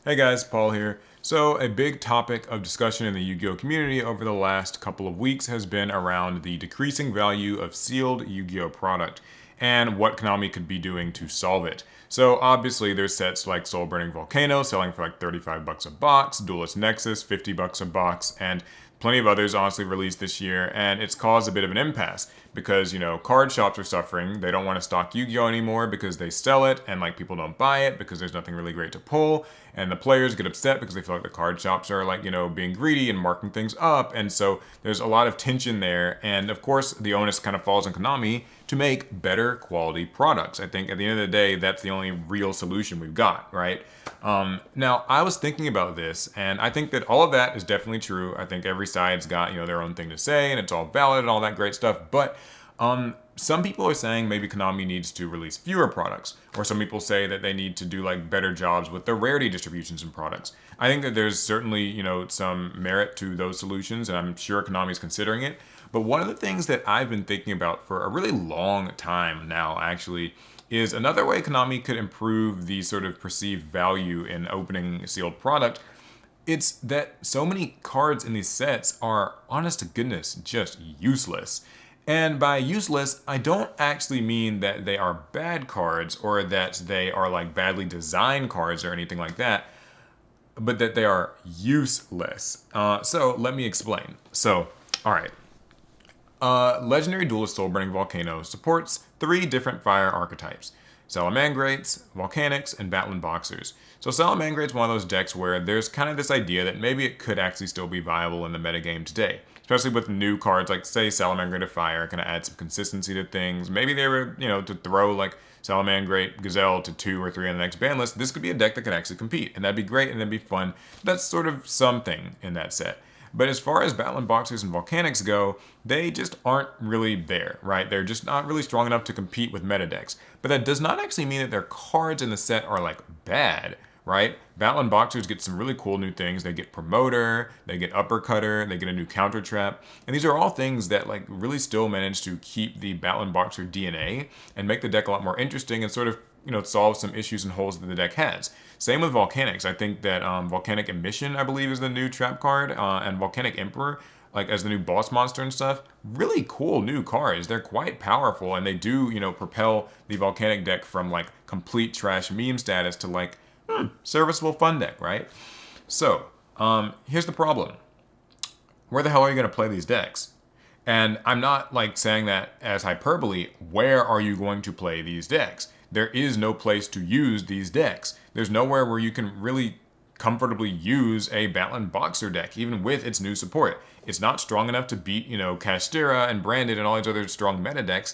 Hey guys, Paul here. So, a big topic of discussion in the Yu-Gi-Oh community over the last couple of weeks has been around the decreasing value of sealed Yu-Gi-Oh product and what Konami could be doing to solve it. So, obviously, there's sets like Soul Burning Volcano selling for like 35 bucks a box, Duelist Nexus 50 bucks a box, and plenty of others honestly released this year, and it's caused a bit of an impasse because card shops are suffering. They don't want to stock Yu-Gi-Oh anymore because they sell it and like people don't buy it because there's nothing really great to pull, and the players get upset because they feel like the card shops are like being greedy and marking things up, and so there's a lot of tension there. And of course the onus kind of falls on Konami to make better quality products. I think at the end of the day, that's the only real solution we've got, right? Now, I was thinking about this, and I think that all of that is definitely true. I think every side's got their own thing to say, and it's all valid and all that great stuff. But some people are saying maybe Konami needs to release fewer products, or some people say that they need to do like better jobs with their rarity distributions and products. I think that there's certainly some merit to those solutions, and I'm sure Konami's considering it. But one of the things that I've been thinking about for a really long time now, actually, is another way Konami could improve the sort of perceived value in opening a sealed product. It's that so many cards in these sets are, honest to goodness, just useless. And by useless, I don't actually mean that they are bad cards or that they are like badly designed cards or anything like that, but that they are useless. So let me explain. So, all right. Legendary Duelist Soulburning Volcano supports three different fire archetypes: Salamangrates, Volcanics, and Battling Boxers. So Salamangrate's one of those decks where there's kind of this idea that maybe it could actually still be viable in the metagame today. Especially with new cards like, say, Salamangrate of Fire, kind of add some consistency to things. Maybe they were, to throw like Salamangrate Gazelle to 2 or 3 on the next ban list. This could be a deck that could actually compete, and that'd be great and that'd be fun. That's sort of something in that set. But as far as Battling Boxers and Volcanics go, they just aren't really there, right? They're just not really strong enough to compete with meta decks. But that does not actually mean that their cards in the set are like bad, right? Battling Boxers get some really cool new things. They get Promoter, they get Uppercutter, they get a new Counter Trap. And these are all things that like really still manage to keep the Battling Boxer DNA and make the deck a lot more interesting and sort of solve some issues and holes that the deck has. Same with Volcanics. I think that Volcanic Emission, I believe, is the new trap card, and Volcanic Emperor, like as the new boss monster and stuff. Really cool new cards. They're quite powerful, and they do, propel the Volcanic deck from like complete trash meme status to like serviceable fun deck, right? So, here's the problem. Where the hell are you going to play these decks? And I'm not like saying that as hyperbole. Where are you going to play these decks? There is no place to use these decks. There's nowhere where you can really comfortably use a Battling Boxer deck, even with its new support. It's not strong enough to beat, Castera and Branded and all these other strong meta decks.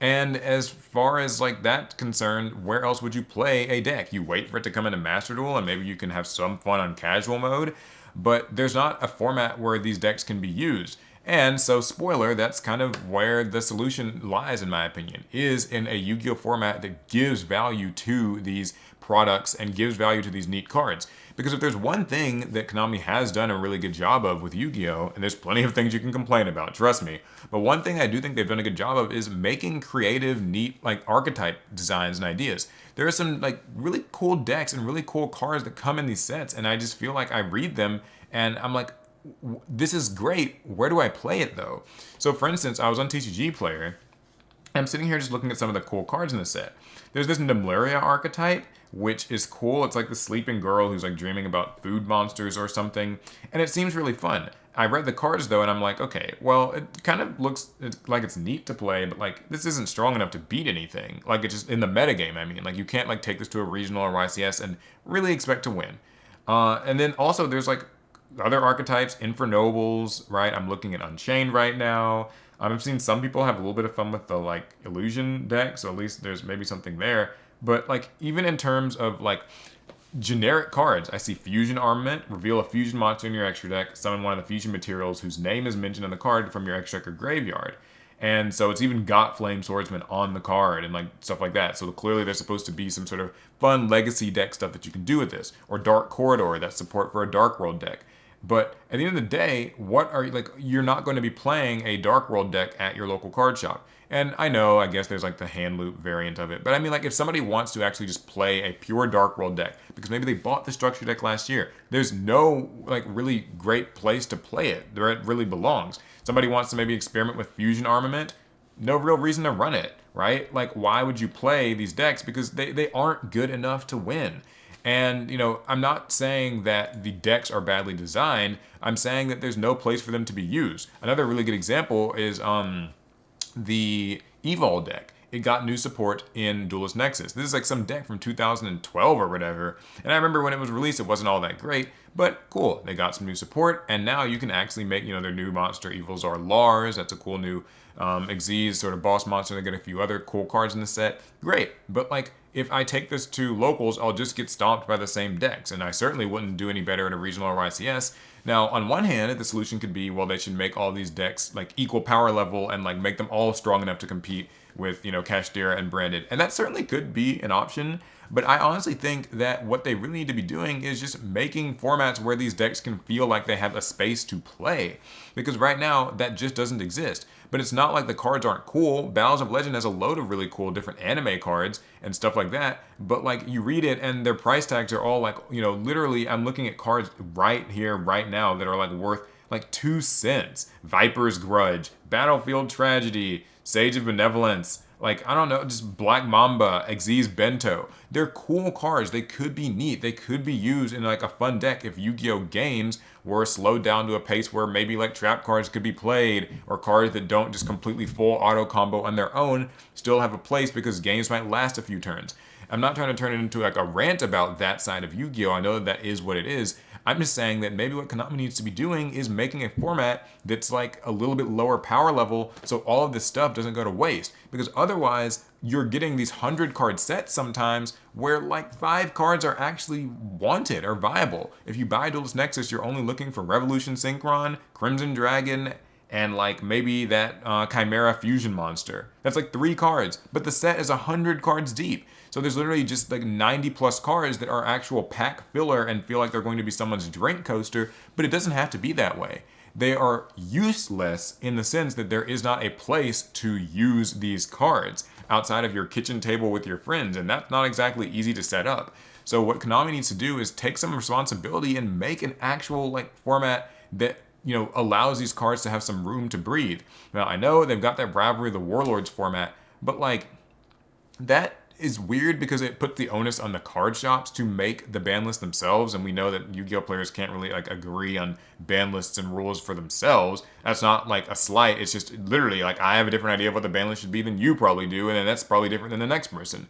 And as far as like that concerned, where else would you play a deck? You wait for it to come into Master Duel and maybe you can have some fun on casual mode, but there's not a format where these decks can be used. And so, spoiler, that's kind of where the solution lies, in my opinion, is in a Yu-Gi-Oh format that gives value to these products and gives value to these neat cards. Because if there's one thing that Konami has done a really good job of with Yu-Gi-Oh, and there's plenty of things you can complain about, trust me, but one thing I do think they've done a good job of is making creative, neat, like archetype designs and ideas. There are some like really cool decks and really cool cards that come in these sets, and I just feel like I read them and I'm like, this is great. Where do I play it though? So for instance, I was on TCG Player. I'm sitting here just looking at some of the cool cards in the set. There's this Nimleria archetype, which is cool. It's like the sleeping girl who's like dreaming about food monsters or something. And it seems really fun. I read the cards though, and I'm like, okay, well, it kind of looks like it's neat to play, but like this isn't strong enough to beat anything. Like it's just in the metagame, I mean. Like you can't like take this to a regional or YCS and really expect to win. And then also there's like other archetypes, Infernobles, right? I'm looking at Unchained right now. I've seen some people have a little bit of fun with the like illusion deck, so at least there's maybe something there. But like even in terms of like generic cards, I see Fusion Armament, reveal a fusion monster in your extra deck, summon one of the fusion materials whose name is mentioned on the card from your extra deck or graveyard. And so it's even got Flame Swordsman on the card and like stuff like that. So clearly there's supposed to be some sort of fun legacy deck stuff that you can do with this. Or Dark Corridor, that's support for a Dark World deck. But at the end of the day, what are you like? You're not going to be playing a Dark World deck at your local card shop. And I know, I guess there's like the hand loop variant of it. But I mean, like, if somebody wants to actually just play a pure Dark World deck, because maybe they bought the structure deck last year, there's no, like, really great place to play it where it really belongs. Somebody wants to maybe experiment with fusion armament, no real reason to run it, right? Like, why would you play these decks? Because they aren't good enough to win. And, I'm not saying that the decks are badly designed. I'm saying that there's no place for them to be used. Another really good example is the Evol deck. It got new support in Duelist Nexus. This is like some deck from 2012 or whatever. And I remember when it was released, it wasn't all that great, but cool. They got some new support, and now you can actually make, their new monster. Evils are Lars. That's a cool new Xyz sort of boss monster. They get a few other cool cards in the set. Great. But like, if I take this to locals, I'll just get stomped by the same decks, and I certainly wouldn't do any better at a regional or YCS. Now, on one hand, the solution could be, well, they should make all these decks like equal power level and like make them all strong enough to compete with, Kashtira and Branded. And that certainly could be an option. But I honestly think that what they really need to be doing is just making formats where these decks can feel like they have a space to play. Because right now, that just doesn't exist. But it's not like the cards aren't cool. Battles of Legend has a load of really cool different anime cards and stuff like that. But like, you read it and their price tags are all like, literally, I'm looking at cards right here, right now that are like worth like 2 cents. Viper's Grudge, Battlefield Tragedy, Sage of Benevolence, like, I don't know, just Black Mamba, Xyz Bento. They're cool cards. They could be neat. They could be used in like a fun deck if Yu-Gi-Oh! Games were slowed down to a pace where maybe like trap cards could be played, or cards that don't just completely full auto combo on their own still have a place because games might last a few turns. I'm not trying to turn it into like a rant about that side of Yu-Gi-Oh! I know that is what it is. I'm just saying that maybe what Konami needs to be doing is making a format that's like a little bit lower power level so all of this stuff doesn't go to waste. Because otherwise, you're getting these 100-card sets sometimes where like 5 cards are actually wanted or viable. If you buy Duelist Nexus, you're only looking for Revolution Synchron, Crimson Dragon, and like maybe that Chimera Fusion monster. That's like 3 cards, but the set is 100 cards deep. So there's literally just like 90 plus cards that are actual pack filler and feel like they're going to be someone's drink coaster, but it doesn't have to be that way. They are useless in the sense that there is not a place to use these cards outside of your kitchen table with your friends, and that's not exactly easy to set up. So what Konami needs to do is take some responsibility and make an actual like format that allows these cards to have some room to breathe. Now, I know they've got that Rivalry, the Warlords format, but like, that is weird because it puts the onus on the card shops to make the ban list themselves, and we know that Yu-Gi-Oh! Players can't really like agree on ban lists and rules for themselves. That's not like a slight, it's just literally like, I have a different idea of what the ban list should be than you probably do, and then that's probably different than the next person.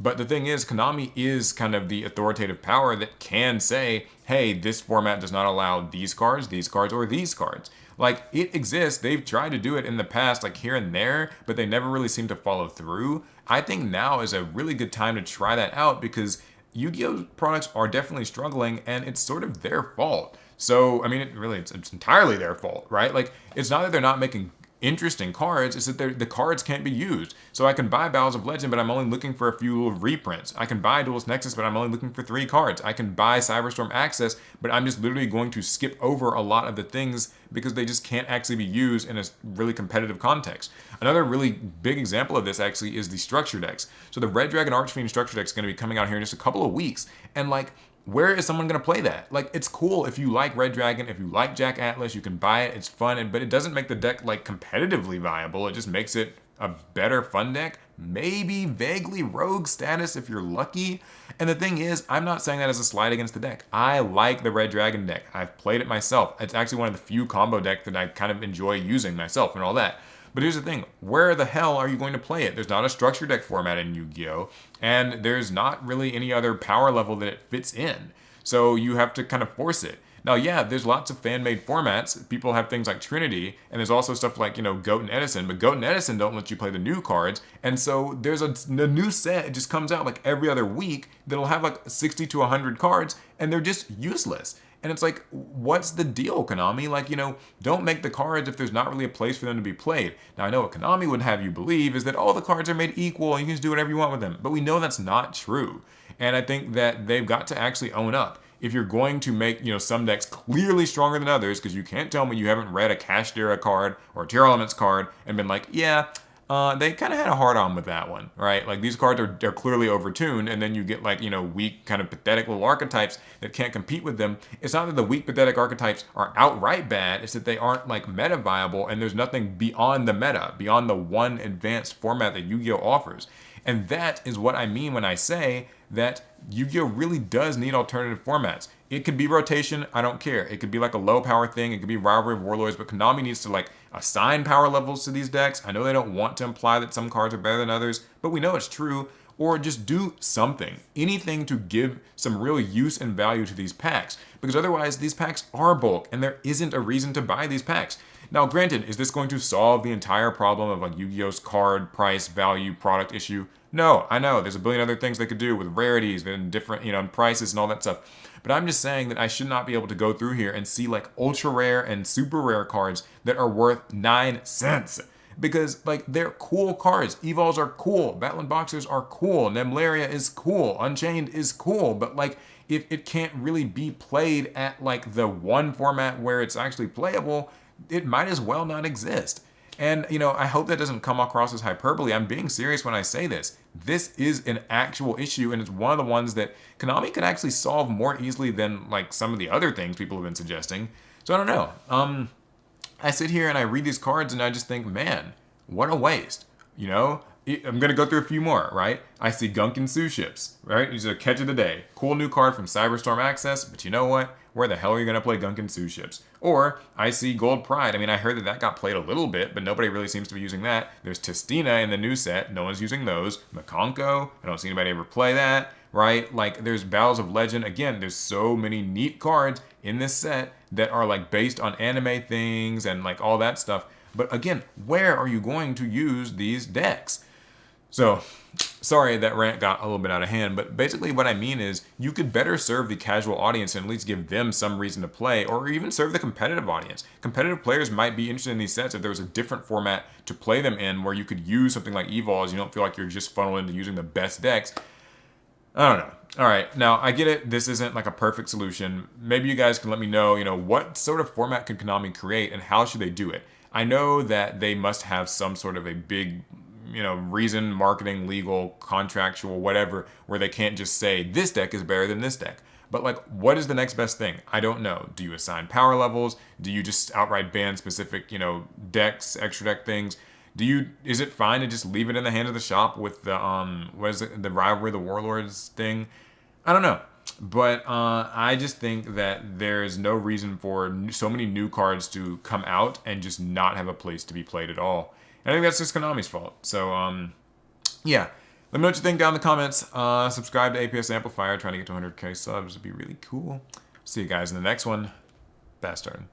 But the thing is, Konami is kind of the authoritative power that can say, hey, this format does not allow these cards, or these cards. Like, it exists. They've tried to do it in the past, like here and there, but they never really seem to follow through. I think now is a really good time to try that out because Yu-Gi-Oh! Products are definitely struggling and it's sort of their fault. So, I mean, it's entirely their fault, right? Like, it's not that they're not making interesting cards, is that the cards can't be used. So I can buy Battles of Legend, but I'm only looking for a few little reprints. I can buy Duelist Nexus, but I'm only looking for 3 cards. I can buy Cyberstorm Access, but I'm just literally going to skip over a lot of the things because they just can't actually be used in a really competitive context. Another really big example of this actually is the structure decks. So the Red Dragon Archfiend structure deck is going to be coming out here in just a couple of weeks, and like, where is someone going to play that? Like, it's cool if you like Red Dragon, if you like Jack Atlas, you can buy it, it's fun, but it doesn't make the deck like competitively viable. It just makes it a better fun deck, maybe vaguely rogue status if you're lucky. And the thing is, I'm not saying that as a slight against the deck. I like the Red Dragon deck. I've played it myself. It's actually one of the few combo decks that I kind of enjoy using myself and all that. But here's the thing, where the hell are you going to play it? There's not a structure deck format in Yu-Gi-Oh! And there's not really any other power level that it fits in. So you have to kind of force it. Now, yeah, there's lots of fan-made formats. People have things like Trinity, and there's also stuff like, Goat and Edison, but Goat and Edison don't let you play the new cards. And so there's a new set, it just comes out like every other week that'll have like 60 to 100 cards, and they're just useless. And it's like, what's the deal, Konami? Like, don't make the cards if there's not really a place for them to be played. Now, I know what Konami would have you believe is that all the cards are made equal and you can just do whatever you want with them. But we know that's not true. And I think that they've got to actually own up. If you're going to make, some decks clearly stronger than others, because you can't tell me you haven't read a Kashtira card or a Terra Elements card and been like, yeah, they kind of had a hard on with that one, right? Like these cards are clearly overtuned, and then you get like, weak, kind of pathetic little archetypes that can't compete with them. It's not that the weak, pathetic archetypes are outright bad, it's that they aren't like meta viable, and there's nothing beyond the meta, beyond the one advanced format that Yu-Gi-Oh offers. And that is what I mean when I say that Yu-Gi-Oh really does need alternative formats. It could be rotation, I don't care. It could be like a low power thing, it could be Rivalry of Warlords, but Konami needs to like assign power levels to these decks. I know they don't want to imply that some cards are better than others, but we know it's true. Or just do something, anything to give some real use and value to these packs, because otherwise these packs are bulk and there isn't a reason to buy these packs. Now granted, is this going to solve the entire problem of like Yu-Gi-Oh's card, price, value, product issue? No, I know, there's a billion other things they could do with rarities and different, and prices and all that stuff. But I'm just saying that I should not be able to go through here and see like ultra rare and super rare cards that are worth 9 cents. Because like they're cool cards. Evols are cool. Battling Boxers are cool. Nemlaria is cool. Unchained is cool. But like if it can't really be played at like the one format where it's actually playable, it might as well not exist. And, I hope that doesn't come across as hyperbole. I'm being serious when I say this. This is an actual issue, and it's one of the ones that Konami could actually solve more easily than, like, some of the other things people have been suggesting. So I don't know. I sit here and I read these cards, and I just think, man, what a waste. I'm going to go through a few more, right? I see Gunkin Sue ships, right? These are catch of the day. Cool new card from Cyberstorm Access, but you know what? Where the hell are you going to play Gunkin Sue ships? Or I see Gold Pride. I mean, I heard that got played a little bit, but nobody really seems to be using that. There's Tistina in the new set. No one's using those. Makonko. I don't see anybody ever play that, right? Like, there's Battles of Legend. Again, there's so many neat cards in this set that are, like, based on anime things and, like, all that stuff. But again, where are you going to use these decks? So, sorry that rant got a little bit out of hand, but basically what I mean is you could better serve the casual audience and at least give them some reason to play, or even serve the competitive audience. Competitive players might be interested in these sets if there was a different format to play them in where you could use something like Evols. You don't feel like you're just funneled into using the best decks. I don't know. All right, now I get it. This isn't like a perfect solution. Maybe you guys can let me know, what sort of format could Konami create and how should they do it? I know that they must have some sort of a big reason, marketing, legal, contractual, whatever, where they can't just say this deck is better than this deck. But like, what is the next best thing? I don't know. Do you assign power levels? Do you just outright ban specific, decks, extra deck things? Is it fine to just leave it in the hand of the shop with the, the Rivalry, the Warlords thing? I don't know. But I just think that there's no reason for so many new cards to come out and just not have a place to be played at all. I think that's just Konami's fault. So, yeah. Let me know what you think down in the comments. Subscribe to APS Amplifier. Trying to get to 100K subs would be really cool. See you guys in the next one. Bastard.